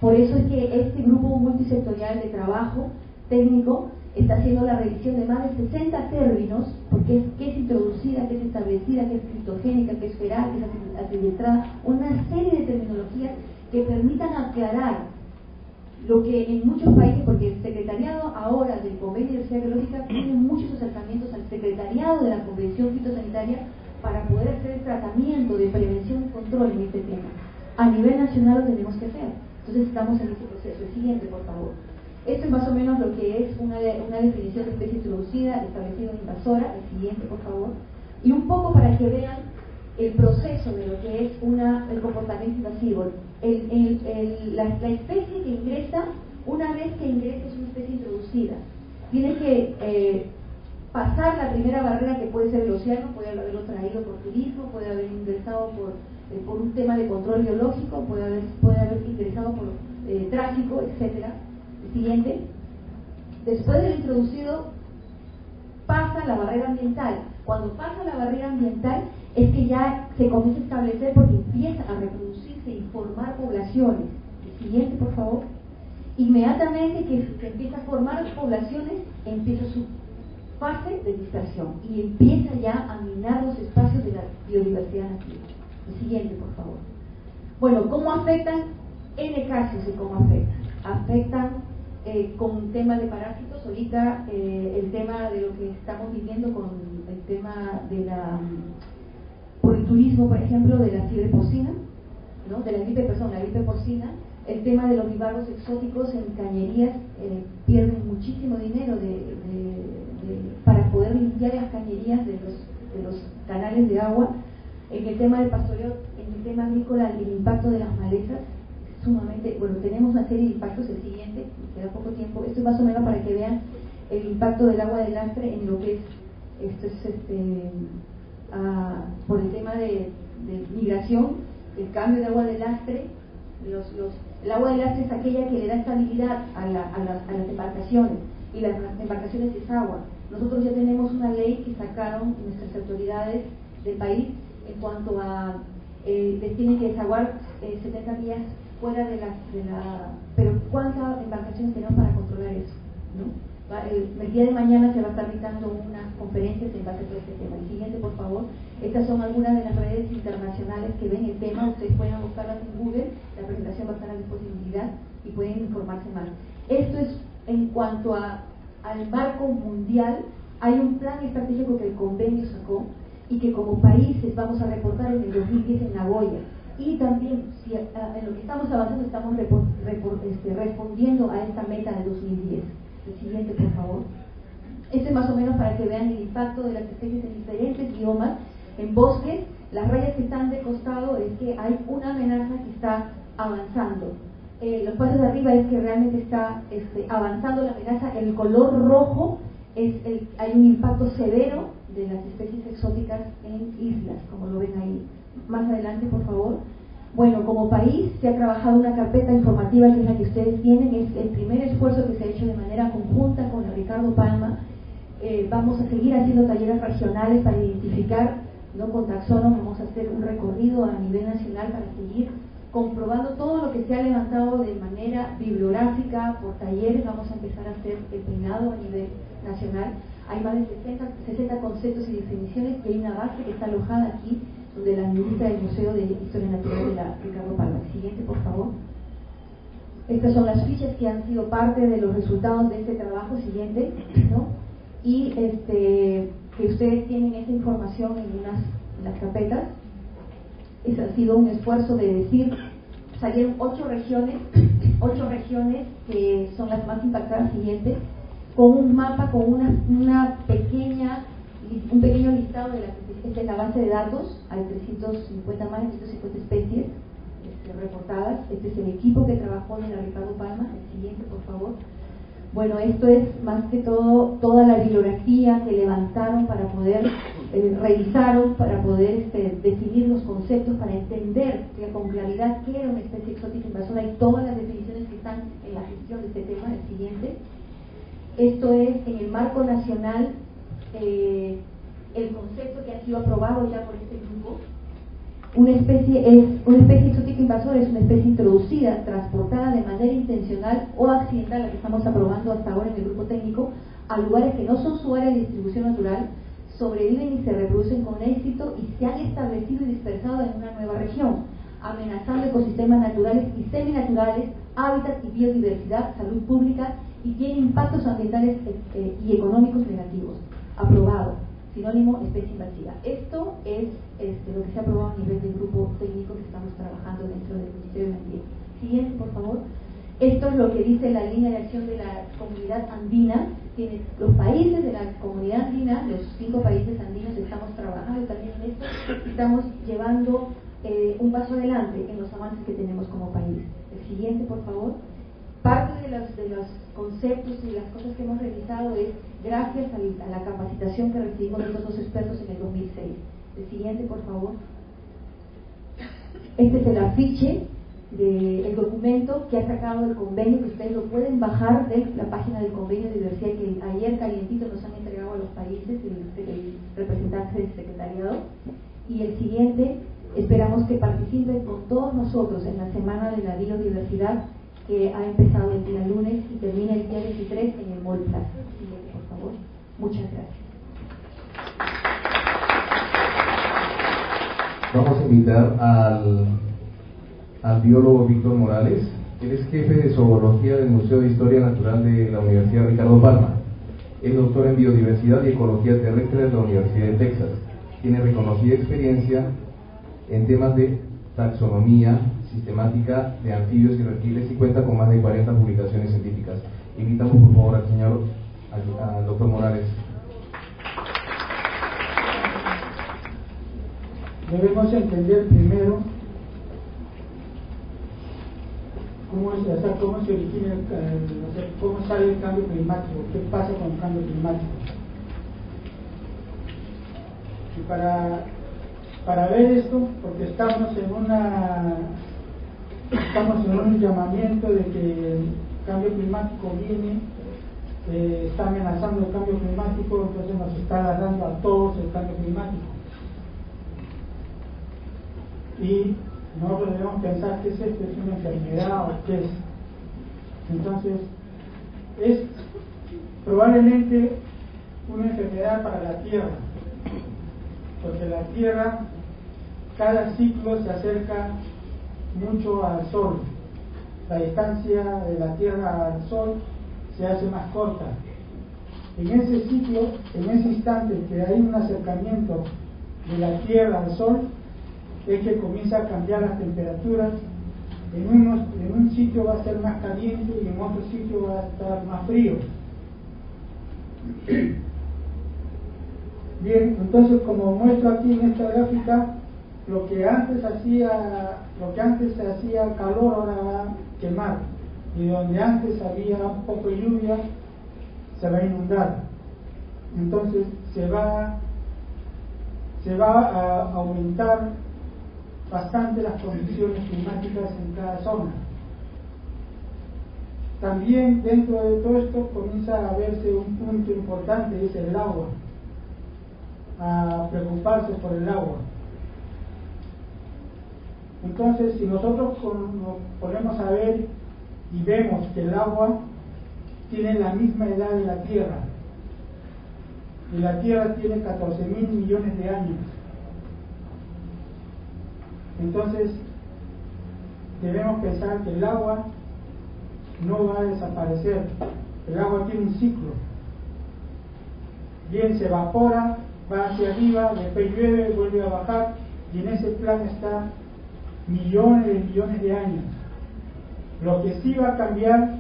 Por eso es que este grupo multisectorial de trabajo técnico está haciendo la revisión de más de 60 términos, porque qué es introducida, qué es establecida, qué es criptogénica, qué es feral, qué es administrada, una serie de terminologías que permitan aclarar lo que en muchos países, porque el secretariado ahora del Convenio de Diversidad Biológica tiene muchos acercamientos al secretariado de la Convención Fitosanitaria para poder hacer el tratamiento de prevención y control en este tema. A nivel nacional lo tenemos que hacer. Entonces estamos en este proceso. El siguiente, por favor. Esto es más o menos lo que es una definición de especie introducida, establecida en invasora. El siguiente, por favor. Y un poco para que vean el proceso de lo que es el comportamiento invasivo. La especie que ingresa, una vez que ingresa, es una especie introducida. Tiene que pasar la primera barrera, que puede ser el océano, puede haberlo traído por turismo, puede haber ingresado por un tema de control biológico, puede haber ingresado por tráfico, etcétera. El siguiente. Después del introducido, pasa la barrera ambiental. Cuando pasa la barrera ambiental es que ya se comienza a establecer, porque empieza a reproducirse y formar poblaciones. El siguiente, por favor. Inmediatamente que se empieza a formar poblaciones, empieza su fase de dispersión y empieza ya a minar los espacios de la biodiversidad nativa. El siguiente, por favor. Bueno, ¿cómo afectan? N casos y cómo afectan. Afectan con temas de parásitos. Ahorita el tema de lo que estamos viviendo con el tema de por el turismo, por ejemplo, de la fiebre porcina, ¿no? De la gripe porcina. El tema de los bivalvos exóticos en cañerías, pierden muchísimo dinero para poder limpiar las cañerías de los canales de agua. En el tema del pastoreo, en el tema agrícola, el impacto de las malezas, sumamente, bueno, tenemos una serie de impactos. El siguiente, queda poco tiempo. Esto es más o menos para que vean el impacto del agua de lastre en lo que es, por el tema de migración, el cambio de agua de lastre. El agua de lastre es aquella que le da estabilidad a las embarcaciones, y las embarcaciones es agua. Nosotros ya tenemos una ley que sacaron nuestras autoridades del país en cuanto a les tienen que desaguar 70 días fuera de la... Pero ¿cuántas embarcaciones tenemos para controlar eso? ¿No? El día de mañana se va a estar dictando unas conferencias en base a todo este tema. El siguiente, por favor. Estas son algunas de las redes internacionales que ven el tema. Ustedes pueden buscarlas en Google. La presentación va a estar a disponibilidad y pueden informarse más. Esto es en cuanto al marco mundial. Hay un plan estratégico que el convenio sacó y que como países vamos a reportar en el 2010 en Nagoya. Y también, en lo que estamos avanzando, estamos respondiendo a esta meta de 2010. El siguiente, por favor. Este es más o menos para que vean el impacto de las especies en diferentes biomas. En bosques, las rayas que están de costado es que hay una amenaza que está avanzando. Los pasos de arriba es que realmente está avanzando la amenaza. El color rojo hay un impacto severo de las especies exóticas en islas, como lo ven ahí. Más adelante, por favor. Bueno, como país se ha trabajado una carpeta informativa que es la que ustedes tienen. Es el primer esfuerzo que se ha hecho de manera conjunta con Ricardo Palma. Vamos a seguir haciendo talleres regionales para identificar, ¿no? Con taxonos vamos a hacer un recorrido a nivel nacional para seguir comprobando todo lo que se ha levantado de manera bibliográfica por talleres. Vamos a empezar a hacer el peinado a nivel nacional. Hay más de 60 conceptos y definiciones, y hay una base que está alojada aquí, donde la ministra del Museo de Historia Natural de Ricardo Palma. Siguiente, por favor. Estas son las fichas que han sido parte de los resultados de este trabajo. Siguiente, ¿no? Y que ustedes tienen esta información en las carpetas. Ese ha sido un esfuerzo de decir, salieron 8 regiones que son las más impactadas. Siguiente, con un mapa, con un pequeño listado de las especies. Esta es la base de datos, hay más de 350 especies reportadas. Este es el equipo que trabajó en la Ricardo Palma. El siguiente, por favor. Bueno, esto es más que todo, toda la bibliografía que levantaron para poder, revisaron para poder definir los conceptos, para entender con claridad qué era una especie exótica invasora y todas las definiciones que están en la gestión de este tema. El siguiente. Esto es en el marco nacional, el concepto que ha sido aprobado ya por este grupo. Una especie exótica invasora es una especie introducida, transportada de manera intencional o accidental, la que estamos aprobando hasta ahora en el grupo técnico, a lugares que no son su área de distribución natural, sobreviven y se reproducen con éxito y se han establecido y dispersado en una nueva región, amenazando ecosistemas naturales y seminaturales, hábitat y biodiversidad, salud pública, y tiene impactos ambientales y económicos negativos. Aprobado. Sinónimo, especie invasiva. Esto es lo que se ha aprobado a nivel del grupo técnico que estamos trabajando dentro del Ministerio de Ambiente. Siguiente, por favor. Esto es lo que dice la línea de acción de la comunidad andina. Tiene los países de la comunidad andina, los 5 países andinos, estamos trabajando también en esto. Estamos llevando un paso adelante en los avances que tenemos como país. El siguiente, por favor. Parte de los conceptos y las cosas que hemos realizado es gracias a la capacitación que recibimos de estos 2 expertos en el 2006. El siguiente, por favor. Este es el afiche del documento que ha sacado el convenio, que ustedes lo pueden bajar de la página del convenio de diversidad que ayer calientito nos han entregado a los países, el representante del secretariado. Y el siguiente, esperamos que participen con todos nosotros en la Semana de la Biodiversidad, que ha empezado el día lunes y termina el día 23 en el Mall Plaza. Siguiente, por favor. Muchas gracias. Vamos a invitar al biólogo Víctor Morales. Él es jefe de zoología del Museo de Historia Natural de la Universidad Ricardo Palma. Es doctor en biodiversidad y ecología terrestre de la Universidad de Texas. Tiene reconocida experiencia en temas de taxonomía sistemática de anfibios y reptiles y cuenta con más de 40 publicaciones científicas. Invitamos por favor al doctor Morales. Debemos entender primero cómo se origina, cómo sale el cambio climático, qué pasa con el cambio climático. Y para ver esto, porque estamos en un llamamiento de que el cambio climático viene, está amenazando el cambio climático, entonces nos está agarrando a todos el cambio climático. Y nosotros debemos pensar qué es esto, es una enfermedad o qué es. Entonces, es probablemente una enfermedad para la Tierra, porque la Tierra, cada ciclo se acerca mucho al Sol. La distancia de la Tierra al Sol se hace más corta. En ese ciclo, en ese instante que hay un acercamiento de la Tierra al Sol, es que comienza a cambiar las temperaturas. En un sitio va a ser más caliente y en otro sitio va a estar más frío. Bien, entonces como muestro aquí en esta gráfica, lo que antes se hacía calor ahora va a quemar, y donde antes había un poco de lluvia se va a inundar. Entonces se va a aumentar bastante las condiciones climáticas en cada zona. También dentro de todo esto comienza a verse un punto importante, es el agua, a preocuparse por el agua. Entonces, si nosotros nos ponemos a ver y vemos que el agua tiene la misma edad de la Tierra, y la Tierra tiene 14.000 millones de años, entonces debemos pensar que el agua no va a desaparecer. El agua tiene un ciclo. Bien, se evapora, va hacia arriba, después llueve, vuelve a bajar, y en ese plan está millones de años. Lo que sí va a cambiar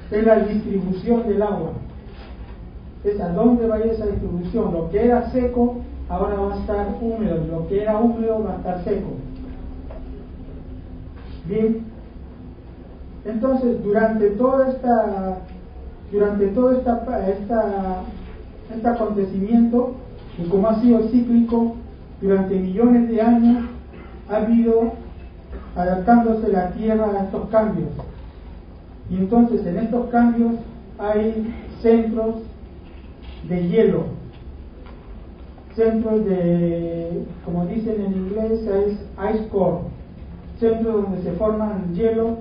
es la distribución del agua. Es a dónde va a ir esa distribución. Lo que era seco ahora va a estar húmedo, y lo que era húmedo va a estar seco. Bien, entonces durante todo este acontecimiento, y como ha sido cíclico durante millones de años, ha habido adaptándose la Tierra a estos cambios, y entonces en estos cambios hay centros de hielo, centros de, como dicen en inglés, es ice core, centros donde se forman hielo,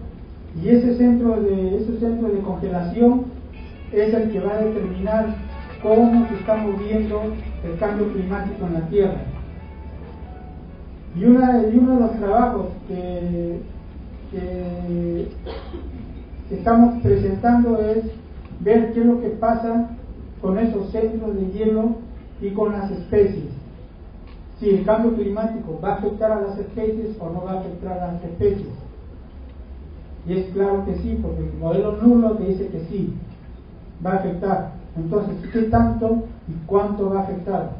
y ese centro de congelación es el que va a determinar cómo se está moviendo el cambio climático en la Tierra. Y uno de los trabajos que estamos presentando es ver qué es lo que pasa con esos centros de hielo y con las especies. Si el cambio climático va a afectar a las especies o no va a afectar a las especies. Y es claro que sí, porque el modelo nulo te dice que sí, va a afectar. Entonces, ¿qué tanto y cuánto va a afectar?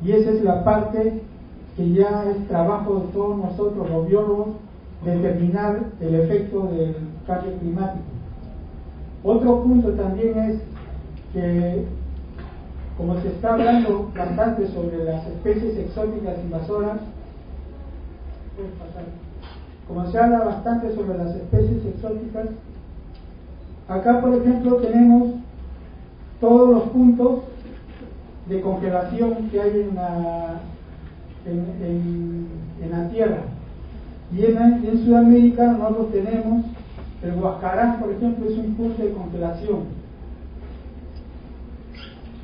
Y esa es la parte que ya es trabajo de todos nosotros, los biólogos, determinar el efecto del cambio climático. Otro punto también es que, como se está hablando bastante sobre las especies exóticas invasoras, como se habla bastante sobre las especies exóticas, acá por ejemplo tenemos todos los puntos de congelación que hay en la Tierra. Y en Sudamérica nosotros tenemos el Huascarán, por ejemplo, es un punto de congelación.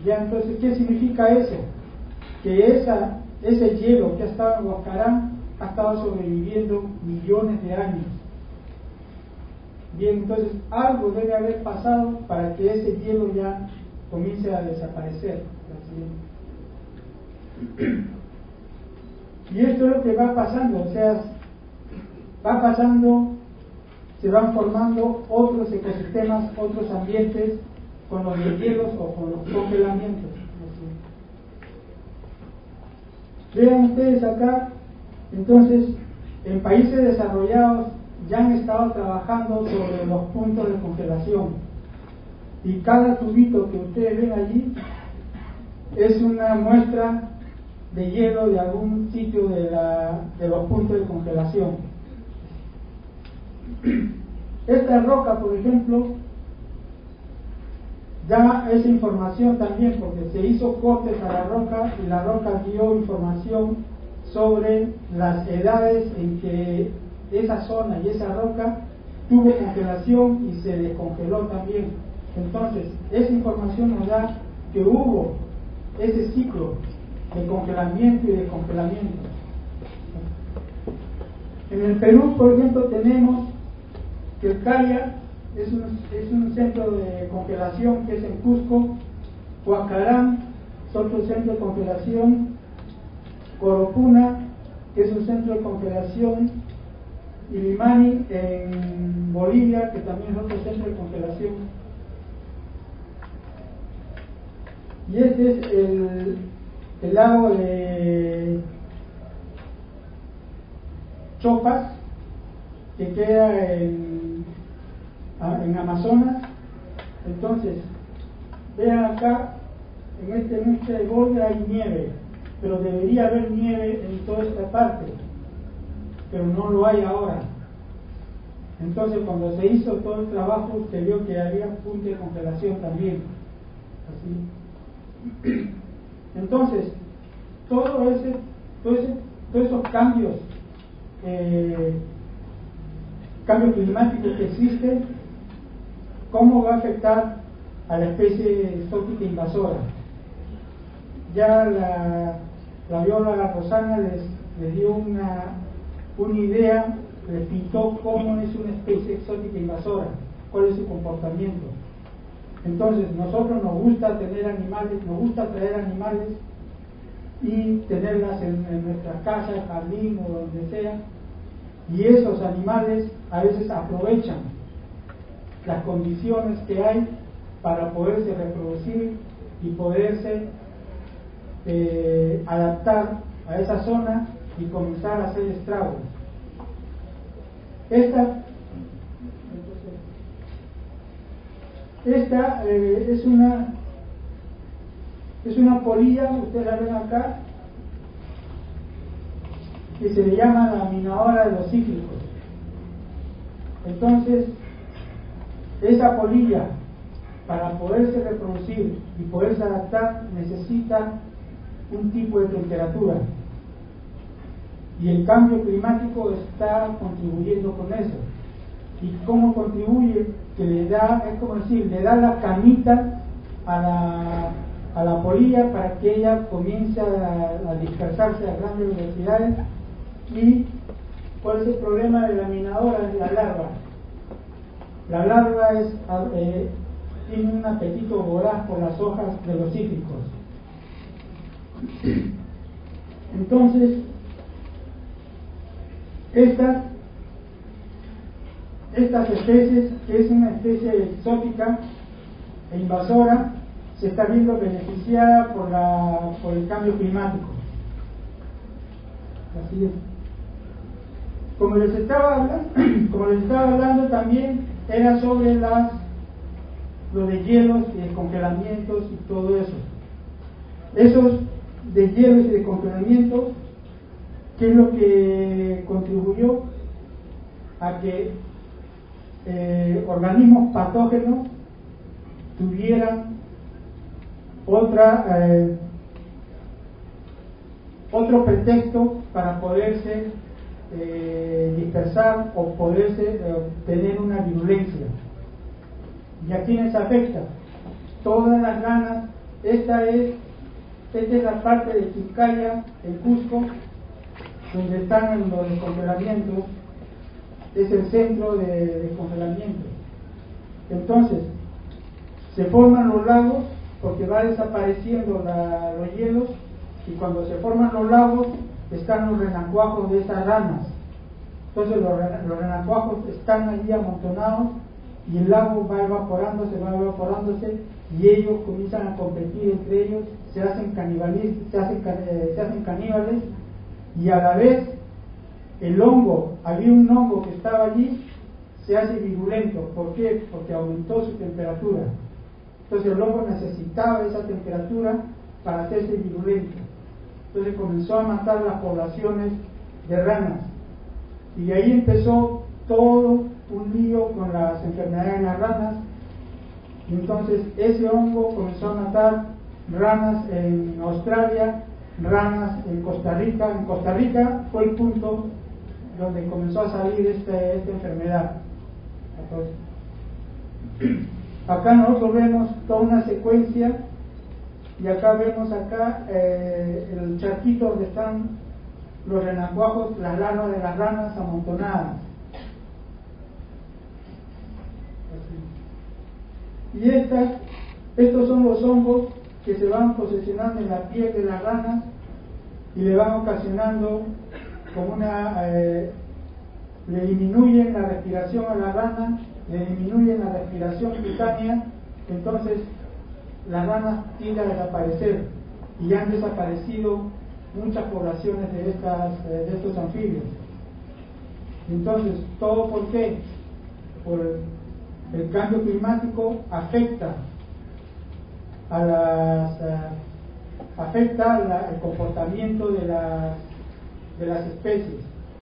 Ya, entonces, ¿qué significa eso? Que ese hielo que ha estado en Huascarán ha estado sobreviviendo millones de años. Bien, entonces algo debe haber pasado para que ese hielo ya comience a desaparecer. Y esto es lo que va pasando, o sea, va pasando, se van formando otros ecosistemas, otros ambientes con los deshielos o con los congelamientos. Vean ustedes acá, entonces, en países desarrollados ya han estado trabajando sobre los puntos de congelación. Y cada tubito que ustedes ven allí es una muestra de hielo de algún sitio de los puntos de congelación. Esta roca, por ejemplo, da esa información también, porque se hizo cortes a la roca y la roca dio información sobre las edades en que esa zona y esa roca tuvo congelación y se descongeló también. Entonces, esa información nos da que hubo ese ciclo de congelamiento y descongelamiento. En el Perú, por ejemplo, tenemos que el Calla es un centro de congelación que es en Cusco, Huascarán es otro centro de congelación, Coropuna, que es un centro de congelación, y Limani en Bolivia, que también es otro centro de congelación. Y este es el lago de Chopas, que queda en Amazonas. Entonces, vean acá, en este borde hay nieve, pero debería haber nieve en toda esta parte, pero no lo hay ahora. Entonces, cuando se hizo todo el trabajo, se vio que había puntos de congelación también. Así. Entonces, todos esos cambios climáticos que existen, ¿cómo va a afectar a la especie exótica invasora? Ya la bióloga Rosana les dio una idea, les pintó cómo es una especie exótica invasora, cuál es su comportamiento. Entonces, nosotros nos gusta tener animales, nos gusta traer animales y tenerlas en nuestra casa, jardín o donde sea, y esos animales a veces aprovechan las condiciones que hay para poderse reproducir y poderse adaptar a esa zona y comenzar a hacer estragos. Esta es una polilla, ustedes la ven acá, que se le llama la minadora de los cíclicos. Entonces, esa polilla para poderse reproducir y poderse adaptar, necesita un tipo de temperatura. Y el cambio climático está contribuyendo con eso. ¿Y cómo contribuye? Que le da, es como decir, le da la camita a la polilla para que ella comience a dispersarse a grandes velocidades. ¿Y cuál es el problema de la minadora? Es la larva. La larva tiene un apetito voraz por las hojas de los cítricos. Entonces, estas especies, que es una especie exótica e invasora, se está viendo beneficiada por el cambio climático. Así es. Como les estaba hablando también era sobre lo de hielos y descongelamientos y todo eso. Esos de hielos y descongelamientos, ¿qué es lo que contribuyó a que organismos patógenos tuvieran otro pretexto para poderse dispersar o poderse tener una virulencia? ¿Y a quiénes afecta? Todas las ranas. Esta es la parte de Chicaya, el Cusco, donde están los descongelamientos. Es el centro de descongelamiento. Entonces, se forman los lagos porque va desapareciendo los hielos, y cuando se forman los lagos están los renacuajos de esas ranas. Entonces los renacuajos están allí amontonados y el lago va evaporándose y ellos comienzan a competir entre ellos, se hacen caníbales y a la vez el hongo, había un hongo que estaba allí, se hace virulento. ¿Por qué? Porque aumentó su temperatura. Entonces el hongo necesitaba esa temperatura para hacerse virulento. Entonces comenzó a matar las poblaciones de ranas. Y de ahí empezó todo un lío con las enfermedades de las ranas. Y entonces ese hongo comenzó a matar ranas en Australia, ranas en Costa Rica. En Costa Rica fue el punto donde comenzó a salir esta enfermedad. Entonces, acá nosotros vemos toda una secuencia, y acá vemos el charquito donde están los renacuajos, las larvas de las ranas amontonadas. Así. Y estos son los hongos que se van posesionando en la piel de las ranas y le van ocasionando como le disminuyen la respiración a la rana, le disminuyen la respiración cutánea, entonces las ranas tienden a desaparecer, y han desaparecido muchas poblaciones de estos anfibios. Entonces, ¿todo por qué? Por el cambio climático afecta el comportamiento de las especies.